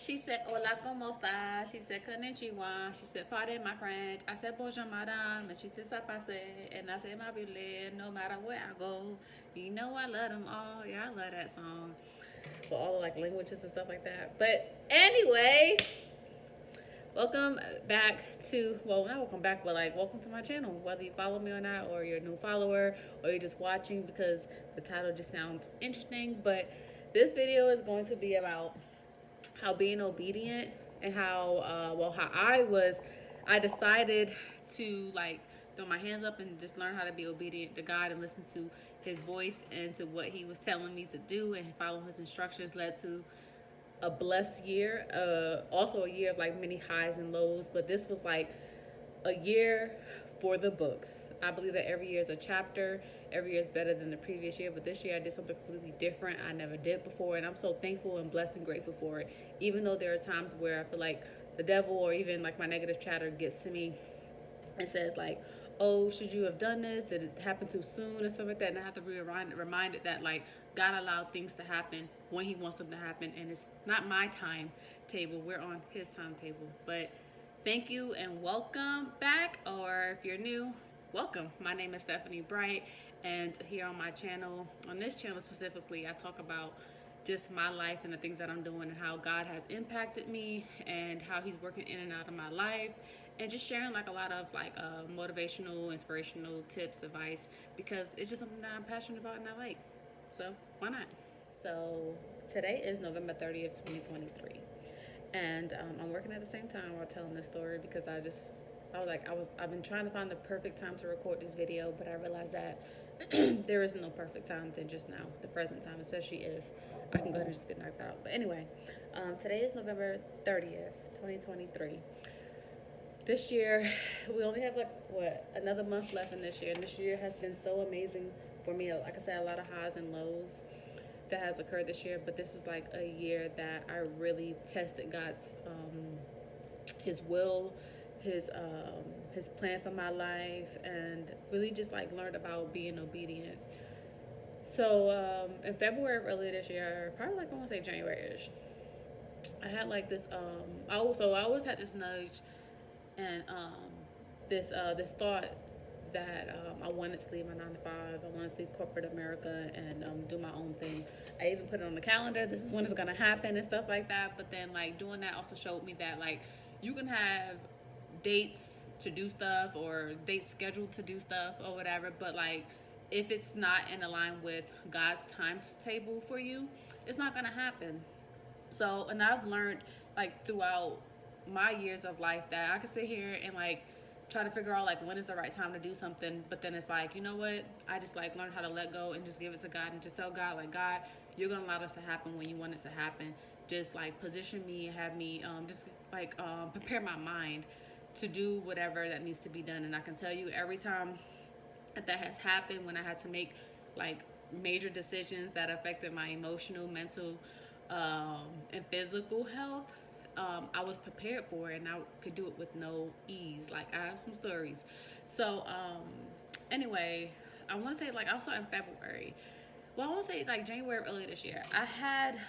She said, hola, ¿cómo está? She said, konnichiwa. She said, pardon my French. I said, bonjour, madame. And she said, ça passe. And I said, ma belle, no matter where I go. You know I love them all. Yeah, I love that song. For all the, like, languages and stuff like that. But anyway, welcome back to, well, not welcome back, but, like, welcome to my channel. Whether you follow me or not, or you're a new follower, or you're just watching because the title just sounds interesting. But this video is going to be about how being obedient and how I decided to, like, throw my hands up and just learn how to be obedient to God and listen to his voice and to what he was telling me to do and follow his instructions led to a blessed year, also a year of, like, many highs and lows, but this was like a year for the books. I believe that every year is a chapter. Every year is better than the previous year, but this year I did something completely different I never did before, and I'm so thankful and blessed and grateful for it. Even though there are times where I feel like the devil or even, like, my negative chatter gets to me and says, like, oh, should you have done this? Did it happen too soon or something like that? And I have to be reminded that, like, God allowed things to happen when he wants them to happen, and it's not my timetable. We're on his timetable. But thank you and welcome back, or if you're new, welcome. My name is Stephanie Bright, and here on my channel, on this channel specifically, I talk about just my life and the things that I'm doing and how God has impacted me and how he's working in and out of my life, and just sharing, like, a lot of, like, motivational, inspirational tips, advice, because it's just something that I'm passionate about and I like. So why not? So today is November 30th, 2023. And I'm working at the same time while telling this story because I've been trying to find the perfect time to record this video, but I realized that there is no perfect time than just now, the present time, especially if I can go ahead and just get knocked out. But anyway, today is November 30th, 2023. This year, we only have, like, another month left in this year, and this year has been so amazing for me. Like I said, a lot of highs and lows that has occurred this year, but this is, like, a year that I really tested God's his will, his plan for my life, and really just, like, learned about being obedient. So in February of earlier this year, probably, like, I want to say January-ish, I had, like, this I always had this nudge and this thought that I wanted to leave my 9 to 5. I wanted to leave corporate America and do my own thing. I even put it on the calendar. This is when it's gonna happen and stuff like that. But then, like, doing that also showed me that, like, you can have dates to do stuff or dates scheduled to do stuff or whatever, but, like, if it's not in line with God's timetable for you, it's not gonna happen. So, and I've learned, like, throughout my years of life that I could sit here and, like, try to figure out, like, when is the right time to do something, but then it's like, you know what, I just, like, learn how to let go and just give it to God and just tell God, like, God, you're gonna allow this to happen when you want it to happen. Just, like, position me, have me just, like, prepare my mind to do whatever that needs to be done. And I can tell you, every time that has happened, when I had to make, like, major decisions that affected my emotional, mental, and physical health, I was prepared for it, and I could do it with no ease. Like, I have some stories. So anyway, I want to say, like, also in February, well, I want to say, like, January earlier this year, I had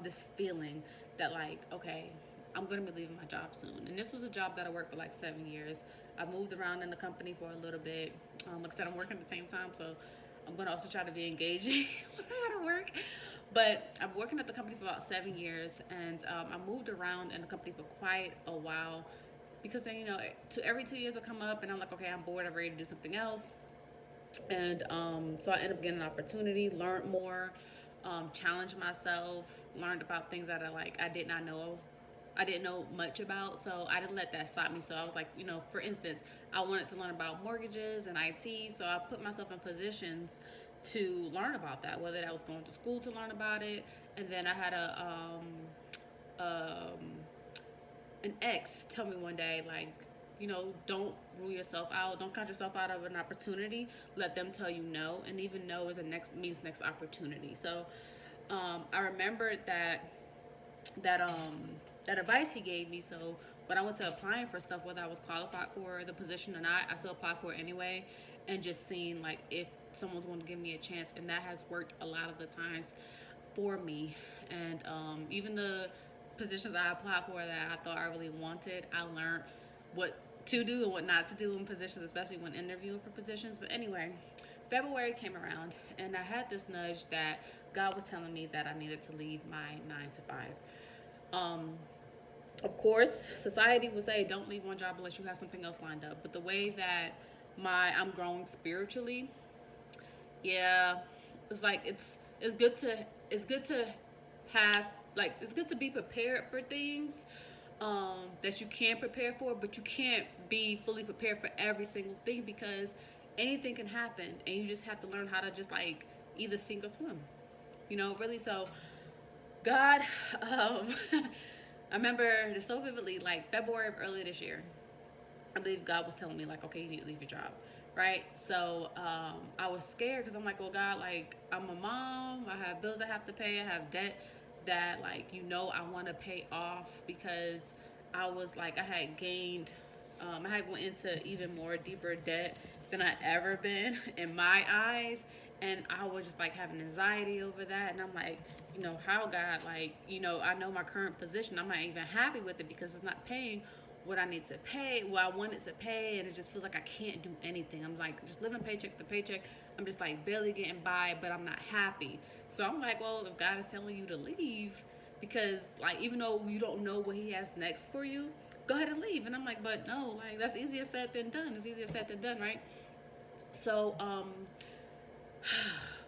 this feeling that, like, okay, I'm going to be leaving my job soon. And this was a job that I worked for, like, 7 years. I moved around in the company for a little bit. Like I said, I'm working at the same time, so I'm going to also try to be engaging when I gotta work. But I'm working at the company for about 7 years, and I moved around in the company for quite a while because then, you know, every 2 years will come up, and I'm like, okay, I'm bored, I'm ready to do something else. And so I ended up getting an opportunity, learned more, challenged myself, learned about things that I did not know. I didn't know much about, so I didn't let that stop me. So I was like, you know, for instance, I wanted to learn about mortgages and IT, so I put myself in positions to learn about that, whether that was going to school to learn about it. And then I had an ex tell me one day, like, you know, don't rule yourself out, don't count yourself out of an opportunity, let them tell you no, and even no is means next opportunity. So I remembered that advice he gave me. So when I went to applying for stuff, whether I was qualified for the position or not, I still applied for it anyway, and just seeing, like, if someone's going to give me a chance. And that has worked a lot of the times for me. And even the positions I applied for that I thought I really wanted. I learned what to do and what not to do in positions, especially when interviewing for positions. But anyway, February came around and I had this nudge that God was telling me that I needed to leave my 9 to 5. Of course, society would say don't leave one job unless you have something else lined up. But the way that I'm growing spiritually, yeah, it's like it's good to have, like, it's good to be prepared for things that you can prepare for, but you can't be fully prepared for every single thing because anything can happen, and you just have to learn how to just like either sink or swim, really. So God, I remember this so vividly, like February of earlier this year. I believe God was telling me like, okay, you need to leave your job, right? So I was scared because I'm like, well, God, like I'm a mom, I have bills I have to pay, I have debt that like I want to pay off, because I was like, I had gained, I had went into even more deeper debt than I ever been in my eyes, and I was just like having anxiety over that. And I'm like, how, God, like, I know my current position, I'm not even happy with it because it's not paying what I need to pay, what I wanted to pay, and it just feels like I can't do anything. I'm like just living paycheck to paycheck. I'm just like barely getting by, but I'm not happy. So I'm like, well, if God is telling you to leave, because like even though you don't know what He has next for you, go ahead and leave. And I'm like, but no, like that's easier said than done. It's easier said than done, right? So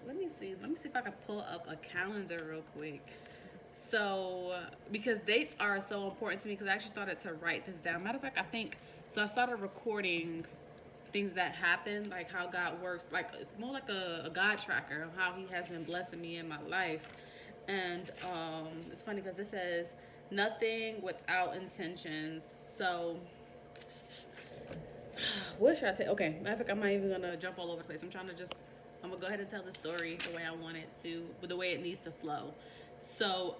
let me see if I can pull up a calendar real quick. So, because dates are so important to me, because I actually started to write this down. Matter of fact, I started recording things that happen, like how God works. Like, it's more like a God tracker of how He has been blessing me in my life. And it's funny because it says, nothing without intentions. So, what should I take? Okay, matter of fact, I'm not even going to jump all over the place. I'm going to go ahead and tell the story the way I want it to, the way it needs to flow. So,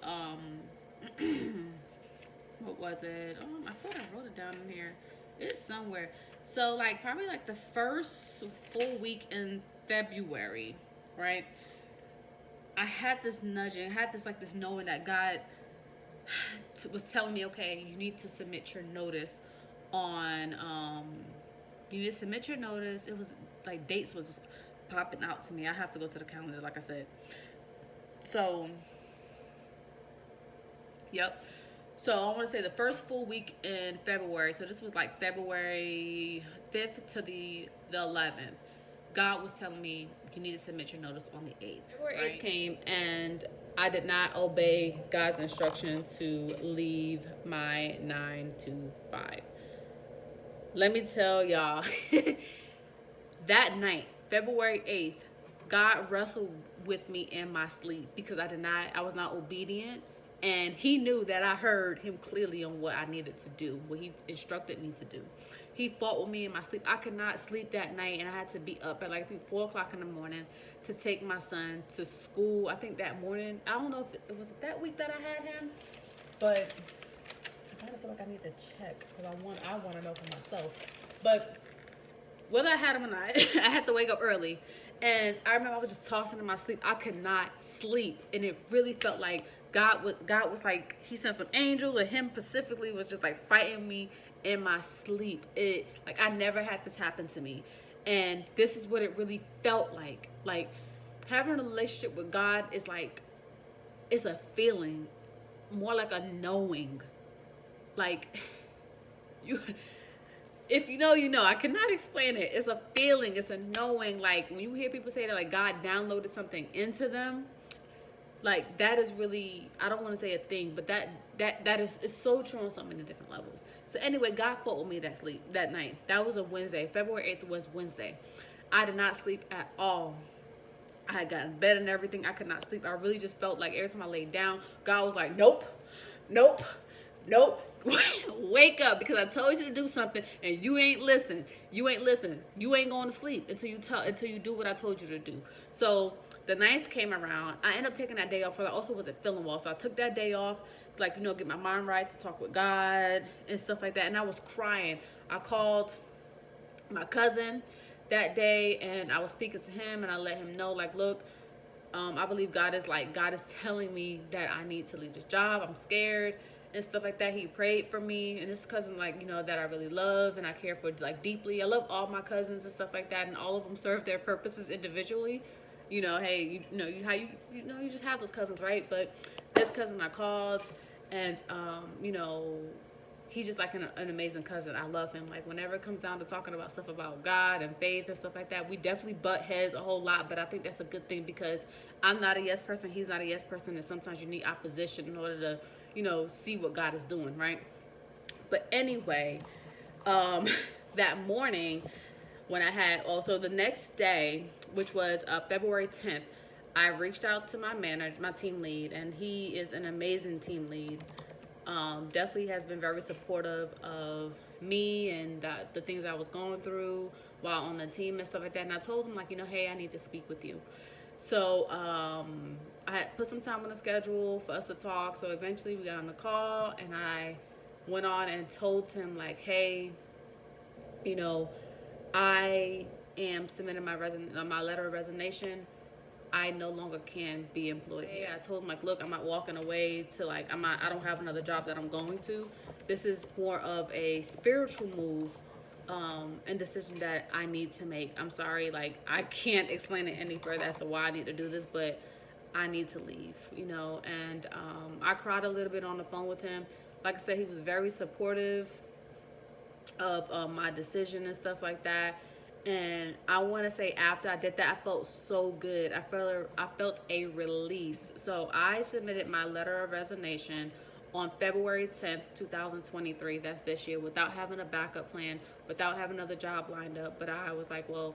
what was it? I thought I wrote it down in here. It's somewhere. So, like, probably like the first full week in February, right? I had this nudging, I had this knowing that God was telling me, okay, you need to submit your notice on, you need to submit your notice. It was like dates was just popping out to me. I have to go to the calendar, like I said. So, yep. So I want to say the first full week in February. So this was like February 5th to the 11th. God was telling me you need to submit your notice on the 8th. February 8th came and I did not obey God's instruction to leave my 9 to 5. Let me tell y'all, that night, February 8th, God wrestled with me in my sleep because I was not obedient. And He knew that I heard Him clearly on what I needed to do, what He instructed me to do. He fought with me in my sleep. I could not sleep that night, and I had to be up at like, I think 4 o'clock in the morning to take my son to school. I think that morning, I don't know if it was that week that I had him, but I kind of feel like I need to check because I want to know for myself. But whether I had him or not, I had to wake up early. And I remember I was just tossing in my sleep. I could not sleep, and it really felt like God was like, He sent some angels, or Him specifically was just like fighting me in my sleep. It, like, I never had this happen to me. And this is what it really felt like. Like, having a relationship with God is like, it's a feeling, more like a knowing. Like, if you know, you know. I cannot explain it. It's a feeling, it's a knowing. Like, when you hear people say that, like, God downloaded something into them, like, that is really, I don't want to say a thing, but that is so true on so many different levels. So anyway, God fought with me that night. That was a Wednesday. February 8th was Wednesday. I did not sleep at all. I had gotten bed and everything. I could not sleep. I really just felt like every time I laid down, God was like, nope, nope, nope. Wake up, because I told you to do something and you ain't listen. You ain't listen. You ain't going to sleep until you do what I told you to do. So the 9th came around. I ended up taking that day off because I also wasn't feeling well. So I took that day off to, like, get my mind right, to talk with God and stuff like that. And I was crying. I called my cousin that day and I was speaking to him and I let him know, like, look, I believe God is telling me that I need to leave this job. I'm scared. and stuff like that. He prayed for me, and this cousin, like, you know, that I really love and I care for, like, deeply. I love all my cousins and stuff like that, and all of them serve their purposes individually. You know, hey, you know, you just have those cousins, right? But this cousin I called, and you know, he's just like an amazing cousin. I love him. Like, whenever it comes down to talking about stuff about God and faith and stuff like that, we definitely butt heads a whole lot, but I think that's a good thing, because I'm not a yes person, he's not a yes person, and sometimes you need opposition in order to, you know, see what God is doing, right? But anyway, that morning when I had, also the next day, which was February 10th, I reached out to my manager, my team lead, and he is an amazing team lead. Definitely has been very supportive of me and the things I was going through while on the team and stuff like that. And I told him, like, you know, hey, I need to speak with you. So I had put some time on the schedule for us to talk. So eventually we got on the call, and I went on and told him, like, hey, you know, I am submitting my letter of resignation. I no longer can be employed here. I told him, like, look, I'm not walking away to, like, I don't have another job that I'm going to. This is more of a spiritual move and decision that I need to make. I'm sorry, like, I can't explain it any further as to why I need to do this, but I need to leave, you know. And I cried a little bit on the phone with him. Like I said, he was very supportive of my decision and stuff like that. And I want to say, after I did that, I felt so good. I felt a release. So I submitted my letter of resignation on February 10th, 2023. That's this year, without having a backup plan, without having another job lined up. But I was like, well,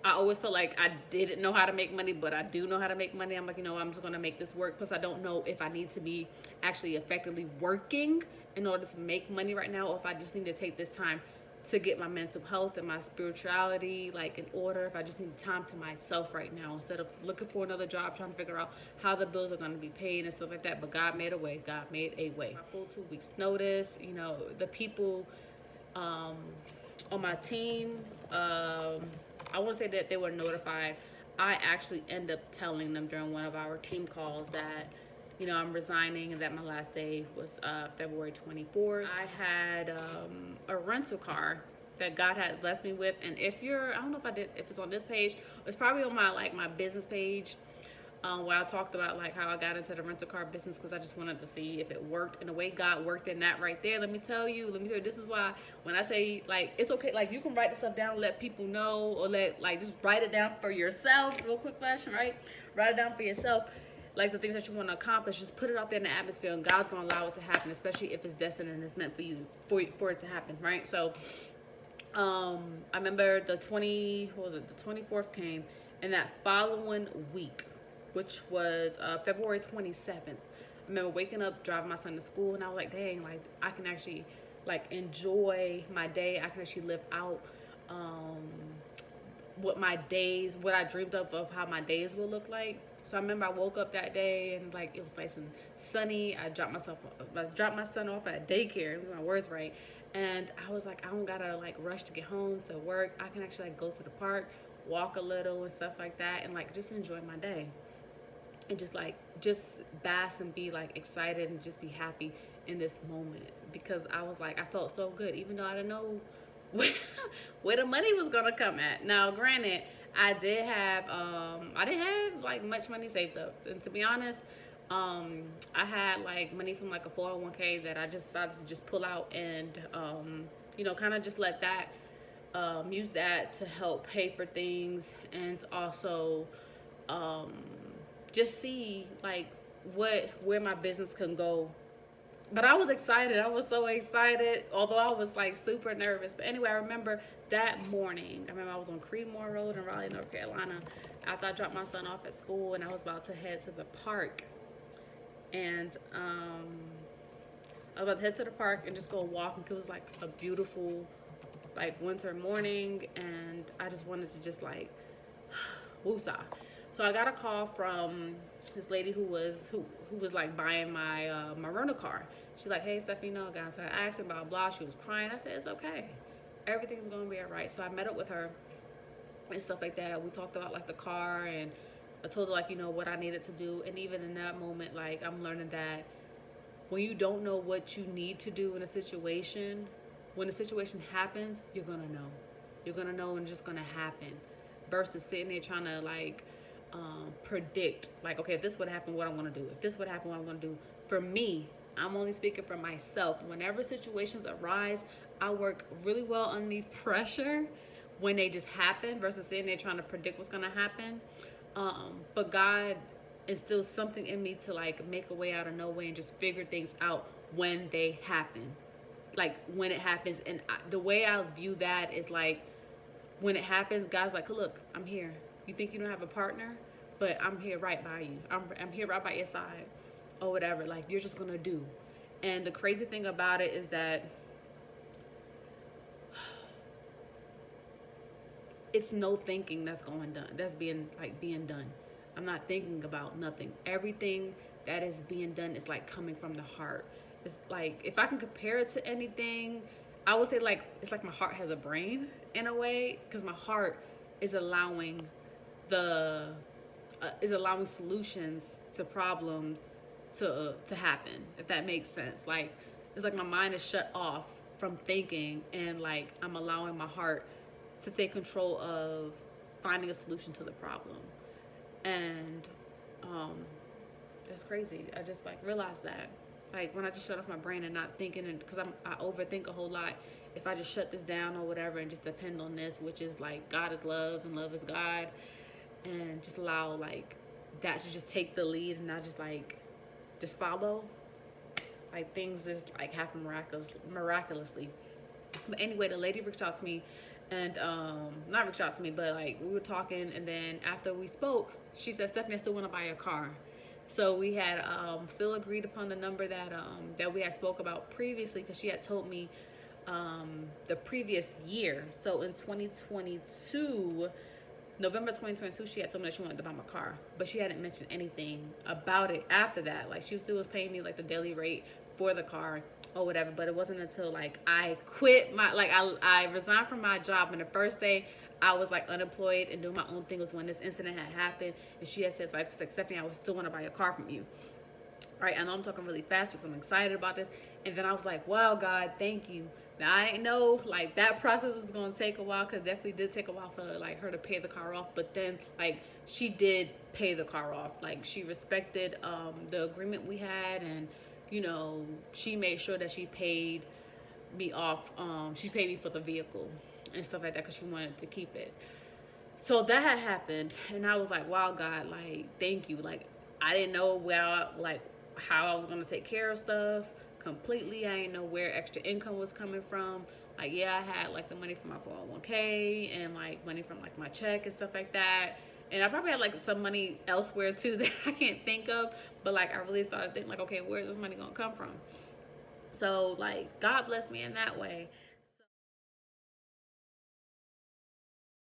I always felt like I didn't know how to make money, but I do know how to make money. I'm like, you know, I'm just going to make this work. Plus, I don't know if I need to be actually effectively working in order to make money right now, or if I just need to take this time to get my mental health and my spirituality, like, in order. If I just need time to myself right now, instead of looking for another job, trying to figure out how the bills are going to be paid and stuff like that. But God made a way. God made a way. My full 2 weeks notice, you know, the people on my team, I want to say that they were notified. I actually end up telling them during one of our team calls that, you know, I'm resigning and that my last day was February 24th. I had a rental car that God had blessed me with. And if I don't know if it's on this page, it's probably on my business page, where I talked about, like, how I got into the rental car business, because I just wanted to see if it worked. And the way God worked in that right there, let me tell you, this is why when I say, like, it's okay, like, you can write the stuff down, let people know, or just write it down for yourself, real quick flash, right? Write it down for yourself. Like, the things that you want to accomplish, just put it out there in the atmosphere, and God's going to allow it to happen, especially if it's destined and it's meant for it to happen, right? So, I remember the 24th came, and that following week, which was February 27th, I remember waking up, driving my son to school, and I was like, dang, like, I can actually, like, enjoy my day. I can actually live out what I dreamed of how my days would look like. So I remember I woke up that day, and, like, it was nice and sunny. I dropped my son off at daycare, my words right. And I was like, I don't gotta, like, rush to get home to work. I can actually, like, go to the park, walk a little and stuff like that, and, like, just enjoy my day. And just bask and be, like, excited and just be happy in this moment, because I was like, I felt so good, even though I didn't know where the money was gonna come at. Now, granted, I didn't have like much money saved up, and to be honest, I had, like, money from, like, a 401k that I just decided to just pull out, and you know, kind of just let that use that to help pay for things, and also just see, like, where my business can go. But I was excited. I was so excited, although I was, like, super nervous. But anyway, I remember that morning, I was on Creedmoor Road in Raleigh, North Carolina, after I dropped my son off at school, and I was about to head to the park. And I was about to head to the park and just go walking. It was, like, a beautiful, like, winter morning, and I just wanted to just, like, woosah. So I got a call from this lady who was like buying my my rental car. She's like, hey, Stephanie, no, guys. So I asked her about blah. She was crying. I said, it's okay. Everything's gonna be all right. So I met up with her and stuff like that. We talked about, like, the car, and I told her, like, you know, what I needed to do. And even in that moment, like, I'm learning that when you don't know what you need to do in a situation, when a situation happens, you're gonna know. You're gonna know, and it's just gonna happen. Versus sitting there trying to like predict, like, okay, if this would happen, what I want to do. If this would happen, what I'm gonna do. For me, I'm only speaking for myself. Whenever situations arise, I work really well underneath pressure when they just happen versus sitting there trying to predict what's gonna happen. But God instills something in me to like make a way out of no way and just figure things out when they happen. Like when it happens, and the way I view that is like when it happens, God's like, look, I'm here. You think you don't have a partner, but I'm here right by you. I'm here right by your side, or whatever. Like you're just gonna do. And the crazy thing about it is that it's no thinking that's going done. That's being done. I'm not thinking about nothing. Everything that is being done is like coming from the heart. It's like, if I can compare it to anything, I would say like it's like my heart has a brain in a way, because my heart is allowing solutions to problems to happen, if that makes sense. Like it's like my mind is shut off from thinking, and like I'm allowing my heart to take control of finding a solution to the problem. And that's crazy. I just like realized that, like when I just shut off my brain and not thinking, and because I overthink a whole lot. If I just shut this down or whatever and just depend on this, which is like God is love and love is God, and just allow like that to just take the lead and not just follow, like things just like happen miraculously. But anyway, the lady reached out to me, and not reached out to me, but like we were talking, and then after we spoke, she said, Stephanie, I still want to buy a car. So we had still agreed upon the number that we had spoke about previously, because she had told me the previous year. So in 2022, November 2022, she had told me that she wanted to buy my car, but she hadn't mentioned anything about it after that. Like she still was paying me like the daily rate for the car or whatever, but it wasn't until like I quit I resigned from my job, and the first day I was like unemployed and doing my own thing was when this incident had happened, and she had said like, Stephanie, I would still want to buy a car from you. Right, I know I'm talking really fast because I'm excited about this. And then I was like, wow, God, thank you. Now, I didn't know, like, that process was going to take a while, because it definitely did take a while for, like, her to pay the car off. But then, like, she did pay the car off. Like, she respected the agreement we had, and, you know, she made sure that she paid me off. She paid me for the vehicle and stuff like that, because she wanted to keep it. So that had happened, and I was like, wow, God, like, thank you. Like, I didn't know how I was going to take care of stuff completely. I didn't know where extra income was coming from. Like, yeah, I had like the money from my 401k and like money from like my check and stuff like that. And I probably had like some money elsewhere too that I can't think of. But like, I really started thinking like, okay, where's this money going to come from? So like, God bless me in that way.